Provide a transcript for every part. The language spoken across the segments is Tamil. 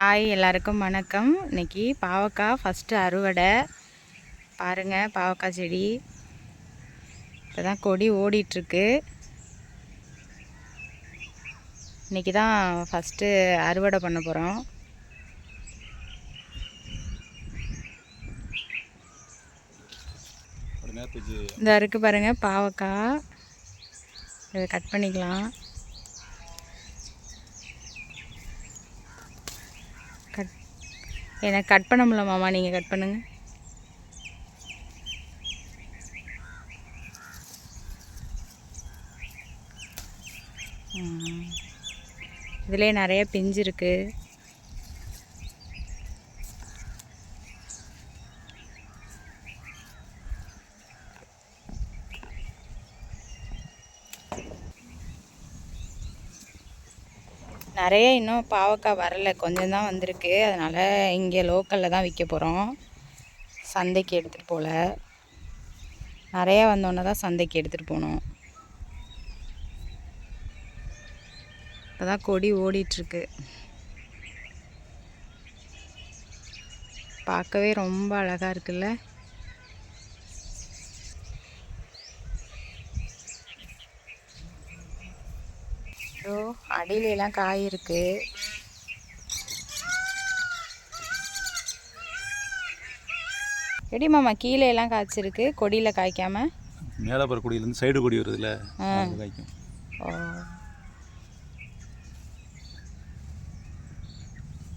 ஹாய், எல்லாருக்கும் வணக்கம். இன்னைக்கு பாவக்காய் ஃபஸ்ட்டு அறுவடை. பாருங்கள், பாவக்காய் செடி இப்போ தான் கொடி ஓடிட்டுருக்கு. இன்றைக்கி தான் ஃபஸ்ட்டு அறுவடை பண்ண போகிறோம். இந்த இருக்குது பாருங்கள் பாவக்காய். இதை கட் பண்ணிக்கலாம். எனக்கு கட் பண்ண முடியல மாமா, நீங்கள் கட் பண்ணுங்கள். இதிலே நிறைய பிஞ்சு இருக்குது. நிறைய இன்னும் பாவக்காய் வரலை, கொஞ்சம் தான் வந்திருக்கு. அதனால் இங்கே லோக்கலில் தான் விற்க போகிறோம். சந்தைக்கு எடுத்துகிட்டு போகல. நிறையா வந்தோன்னே தான் சந்தைக்கு எடுத்துகிட்டு போகணும். இப்போ தான் கொடி ஓடிட்டுருக்கு. பார்க்கவே ரொம்ப அழகாக இருக்குல்ல. அடியிலெல்லாம் காய் இருக்கு. எப்படி மாமா கீழே எல்லாம் காய்ச்சிருக்கு, கொடியில் காய்க்காம? மேலே போகிற கொடியிலேருந்து சைடு கொடி வருதுல்ல, காய்க்கும். ஓ,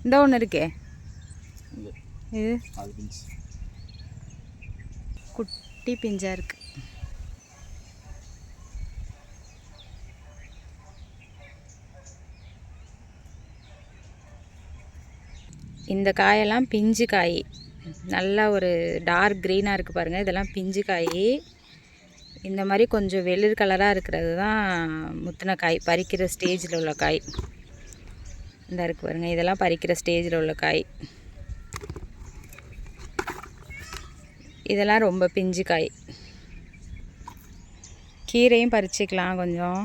இந்த ஒன்று இருக்கே, இது குட்டி பிஞ்சா இருக்கு. இந்த காயெல்லாம் பிஞ்சு காய், நல்லா ஒரு டார்க் க்ரீனாக இருக்குது பாருங்கள். இதெல்லாம் பிஞ்சு காய். இந்த மாதிரி கொஞ்சம் வெளிர் கலராக இருக்கிறது தான் முத்தின காய், பறிக்கிற ஸ்டேஜில் உள்ள காய். இந்த இருக்குது பாருங்கள், இதெல்லாம் பறிக்கிற ஸ்டேஜில் உள்ள காய். இதெல்லாம் ரொம்ப பிஞ்சு காய். கீரையும் பறிச்சிக்கலாம் கொஞ்சம்.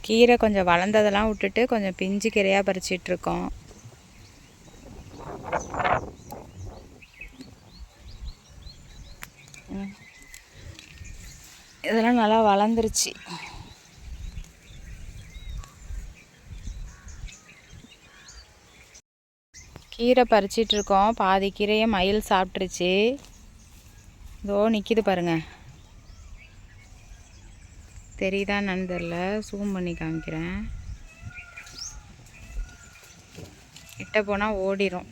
கீரை கொஞ்சம் வளர்ந்ததெல்லாம் விட்டுட்டு கொஞ்சம் பிஞ்சு கீரையாக பறிச்சிட்ருக்கோம். இதெல்லாம் நல்லா வளர்ந்துருச்சு. கீரை பறிச்சிட்ருக்கோம். பாதி கீரையை மயில் சாப்பிட்ருச்சு. இதோ நிற்கிது பாருங்கள், தெரியுதான்னு தெரில, ஜூம் பண்ணி காமிக்கிறேன். கிட்ட போனால் ஓடிரும்.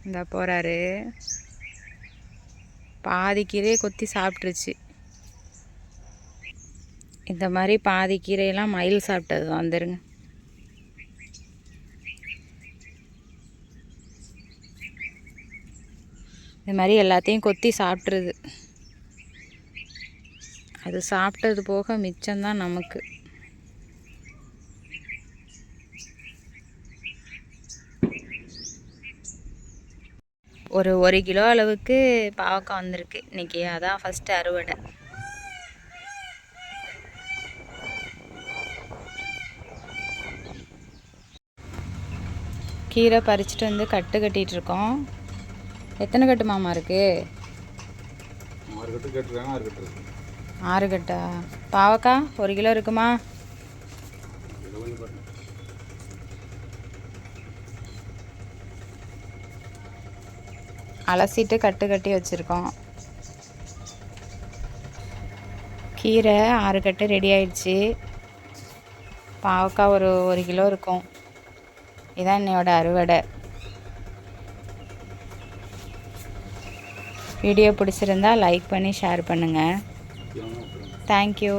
இந்த போகிறாரு, பாதி கீரையை கொத்தி சாப்பிட்ருச்சு. இந்த மாதிரி பாதி கீரையெல்லாம் மயில் சாப்பிட்டது தான். வந்துருங்க, இது மாதிரி எல்லாத்தையும் கொத்தி சாப்பிட்ருது. அது சாப்பிட்டது போக மிச்சம்தான் நமக்கு. ஒரு 1 கிலோ அளவுக்கு பாவக்காய் வந்திருக்கு இன்றைக்கி. அதான் ஃபஸ்ட்டு அறுவடை. கீரை பறிச்சுட்டு வந்து கட்டு கட்டிகிட்ருக்கோம். எத்தனை கட்டு மாமா இருக்குது? 6 கட்டு கேட்டுருக்காங்க. 6 கட்டு இருக்கு. 6 கட்டா? பாவக்காய் 1 கிலோ இருக்குமா? அலசிட்டு கட்டு கட்டி வச்சுருக்கோம். கீரை 6 கட்டு ரெடி ஆயிடுச்சு. பாவக்காய் ஒரு 1 கிலோ இருக்கும். இதான் என்னோட அறுவடை. வீடியோ பிடிச்சிருந்தா லைக் பண்ணி ஷேர் பண்ணுங்கள். தேங்க்யூ.